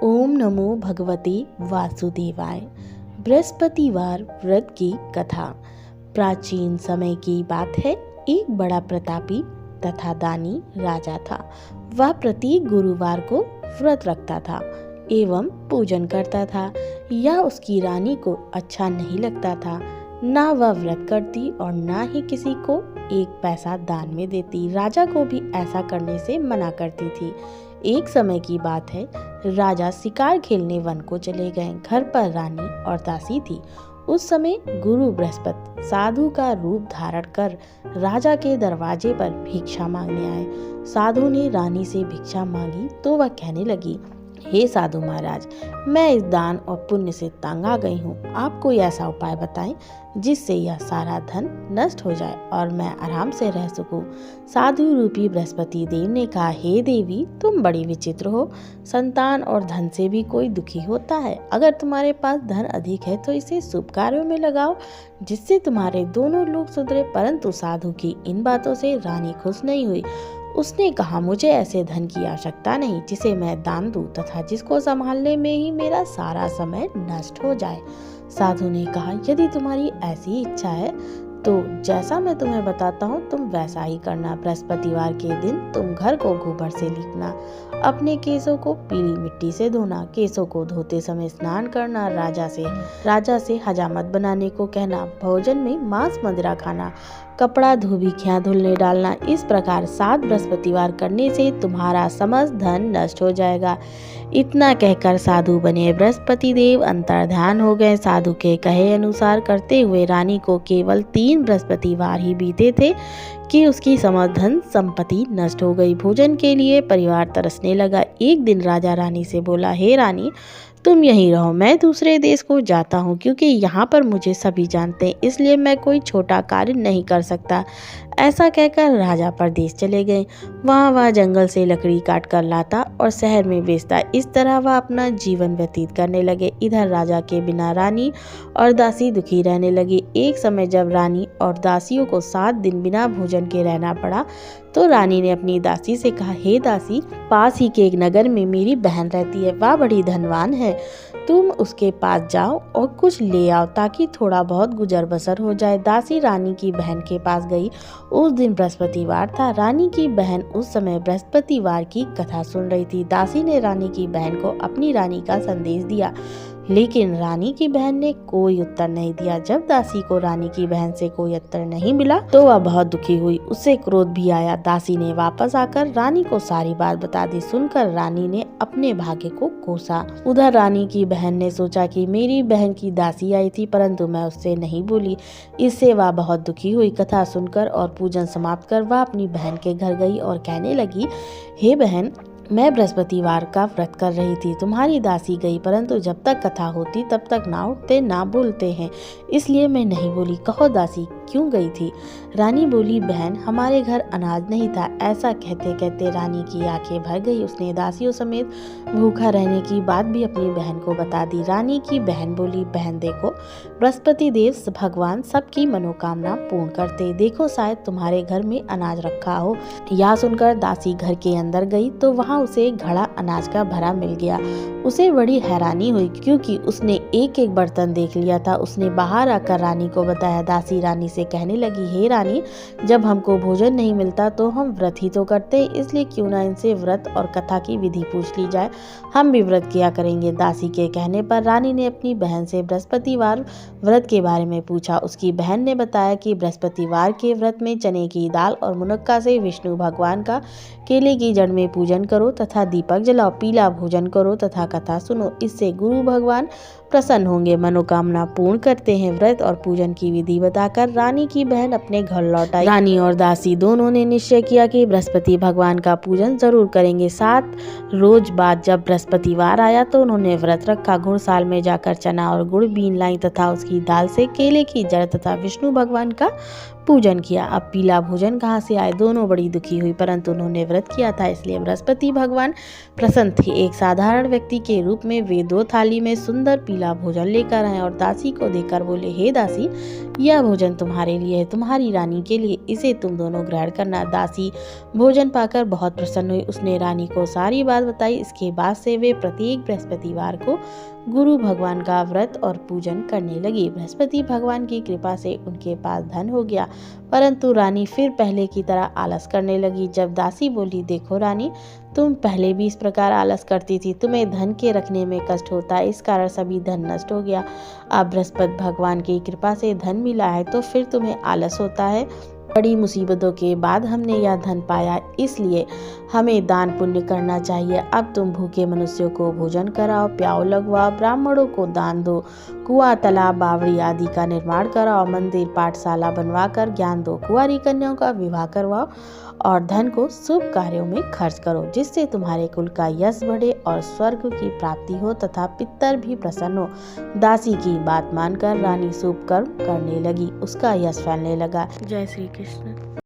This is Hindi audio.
ओम नमो भगवते वासुदेवाय। बृहस्पतिवार व्रत की कथा। प्राचीन समय की बात है। एक बड़ा प्रतापी तथा दानी राजा था। वह प्रत्येक गुरुवार को व्रत रखता था एवं पूजन करता था। यह उसकी रानी को अच्छा नहीं लगता था। ना वह व्रत करती और ना ही किसी को एक पैसा दान में देती। राजा को भी ऐसा करने से मना करती थी। एक समय की बात है, राजा शिकार खेलने वन को चले गए। घर पर रानी और दासी थी। उस समय गुरु बृहस्पति साधु का रूप धारण कर राजा के दरवाजे पर भिक्षा मांगने आए। साधु ने रानी से भिक्षा मांगी तो वह कहने लगी, हे साधु महाराज, मैं इस दान और पुण्य से तंग आ गई हूँ। आप कोई ऐसा उपाय बताएं जिससे यह सारा धन नष्ट हो जाए और मैं आराम से रह सकूं। साधु रूपी बृहस्पति देव ने कहा, हे देवी, तुम बड़ी विचित्र हो। संतान और धन से भी कोई दुखी होता है। अगर तुम्हारे पास धन अधिक है तो इसे शुभ कार्यों में लगाओ जिससे तुम्हारे दोनों लोग सुधरे। परंतु साधु की इन बातों से रानी खुश नहीं हुई। उसने कहा, मुझे ऐसे धन की आवश्यकता नहीं जिसे मैं दान दूं तथा जिसको संभालने में ही मेरा सारा समय नष्ट हो जाए। साधु ने कहा, यदि तुम्हारी ऐसी इच्छा है तो जैसा मैं तुम्हें बताता हूँ तुम वैसा ही करना। बृहस्पतिवार के दिन तुम घर को गोबर से लीपना, अपने केसों को पीली मिट्टी से धोना, केसों को धोते समय स्नान करना, राजा से हजामत बनाने को कहना, भोजन में मांस मदिरा खाना, कपड़ा धोबिखियां धुलने डालना। इस प्रकार 7 बृहस्पतिवार करने से तुम्हारा समस्त धन नष्ट हो जाएगा। इतना कहकर साधु बने बृहस्पति देव अंतर्ध्यान हो गए। साधु के कहे अनुसार करते हुए रानी को केवल 3 बृहस्पतिवार ही बीते थे कि उसकी समस्त धन संपत्ति नष्ट हो गई। भोजन के लिए परिवार तरसने लगा। एक दिन राजा रानी से बोला, हे रानी, तुम यहीं रहो, मैं दूसरे देश को जाता हूँ क्योंकि यहाँ पर मुझे सभी जानते हैं, इसलिए मैं कोई छोटा कार्य नहीं कर सकता। ऐसा कहकर राजा परदेश चले गए। वह जंगल से लकड़ी काट कर लाता और शहर में बेचता। इस तरह वह अपना जीवन व्यतीत करने लगे। इधर राजा के बिना रानी और दासी दुखी रहने लगी। एक समय जब रानी और दासियों को 7 दिन बिना भोजन के रहना पड़ा तो रानी ने अपनी दासी से कहा, हे दासी, पास ही के एक नगर में मेरी बहन रहती है। वह बड़ी धनवान है। तुम उसके पास जाओ और कुछ ले आओ ताकि थोड़ा बहुत गुजर बसर हो जाए। दासी रानी की बहन के पास गई। उस दिन बृहस्पतिवार था। रानी की बहन उस समय बृहस्पतिवार की कथा सुन रही थी। दासी ने रानी की बहन को अपनी रानी का संदेश दिया, लेकिन रानी की बहन ने कोई उत्तर नहीं दिया। जब दासी को रानी की बहन से कोई उत्तर नहीं मिला तो वह बहुत दुखी हुई। उससे क्रोध भी आया। दासी ने वापस आकर रानी को सारी बात बता दी। सुनकर रानी ने अपने भाग्य को कोसा। उधर रानी की बहन ने सोचा कि मेरी बहन की दासी आई थी परंतु मैं उससे नहीं बोली। इससे वह बहुत दुखी हुई। कथा सुनकर और पूजन समाप्त कर वह अपनी बहन के घर गई और कहने लगी, हे बहन, मैं बृहस्पतिवार का व्रत कर रही थी। तुम्हारी दासी गई परंतु जब तक कथा होती तब तक ना उठते ना बोलते हैं, इसलिए मैं नहीं बोली। कहो दासी, क्यों गई थी? रानी बोली, बहन, हमारे घर अनाज नहीं था। ऐसा कहते कहते रानी की आंखें भर गई। उसने दासियों समेत भूखा रहने की बात भी अपनी बहन को बता दी। रानी की बहन बोली, बहन देखो, बृहस्पति देव भगवान सबकी मनोकामना पूर्ण करते। देखो, शायद तुम्हारे घर में अनाज रखा हो। यह सुनकर दासी घर के अंदर गई तो वहाँ उसे घड़ा अनाज का भरा मिल गया। उसे बड़ी हैरानी हुई क्योंकि उसने एक एक बर्तन देख लिया था। उसने बाहर आकर रानी को बताया। दासी रानी से कहने लगी, हे रानी, जब हमको भोजन नहीं मिलता तो हम व्रत ही तो करते, इसलिए क्यों ना इनसे व्रत और कथा की विधि पूछ ली जाए, हम भी व्रत किया करेंगे। दासी के कहने पर रानी ने अपनी बहन से बृहस्पतिवार व्रत के बारे में पूछा। उसकी बहन ने बताया कि बृहस्पतिवार के व्रत में चने की दाल और मुनक्का से विष्णु भगवान का केले की जड़ में पूजन करो तथा दीपक जलाओ, पीला भोजन करो तथा कथा सुनो। इससे गुरु भगवान प्रसन्न होंगे, मनोकामना पूर्ण करते हैं। व्रत और पूजन की विधि बताकर रानी की बहन अपने घर लौट आई। रानी और दासी दोनों ने निश्चय किया कि बृहस्पति भगवान का पूजन जरूर करेंगे। 7 रोज बाद जब बृहस्पतिवार आया तो उन्होंने व्रत रखा। घुड़साल में जाकर चना और गुड़ बीन लाई तथा उसकी दाल से केले की जड़ तथा विष्णु भगवान का पूजन किया। अब पीला भोजन कहाँ से आए, दोनों बड़ी दुखी हुई, परंतु उन्होंने व्रत किया था इसलिए बृहस्पति भगवान प्रसन्न थे। एक साधारण व्यक्ति के रूप में वे 2 थाली में सुंदर पीला भोजन लेकर आए और दासी को देकर बोले, हे दासी, यह भोजन तुम्हारे लिए है, तुम्हारी रानी के लिए, इसे तुम दोनों ग्रहण करना। दासी भोजन पाकर बहुत प्रसन्न हुई, उसने रानी को सारी बात बताई। इसके बाद से वे प्रत्येक बृहस्पतिवार को गुरु भगवान का व्रत और पूजन करने लगी। बृहस्पति भगवान की कृपा से उनके पास धन हो गया, परंतु रानी फिर पहले की तरह आलस करने लगी। जब दासी बोली, देखो रानी, तुम पहले भी इस प्रकार आलस करती थी, तुम्हें धन के रखने में कष्ट होता है, इस कारण सभी धन नष्ट हो गया। अब बृहस्पति भगवान की कृपा से धन मिला है तो फिर तुम्हें आलस होता है। बड़ी मुसीबतों के बाद हमने यह धन पाया, इसलिए हमें दान पुण्य करना चाहिए। अब तुम भूखे मनुष्यों को भोजन कराओ, प्याऊ लगवाओ, ब्राह्मणों को दान दो, कुआं, तालाब, बावड़ी आदि का निर्माण कराओ, मंदिर, पाठशाला बनवाकर ज्ञान दो, कुंवारी कन्याओं का विवाह करवाओ और धन को शुभ कार्यों में खर्च करो, जिससे तुम्हारे कुल का यश बढ़े और स्वर्ग की प्राप्ति हो तथा पितर भी प्रसन्न हो। दासी की बात मानकर रानी शुभ कर्म करने लगी, उसका यश फैलने लगा। जय श्री कृष्ण।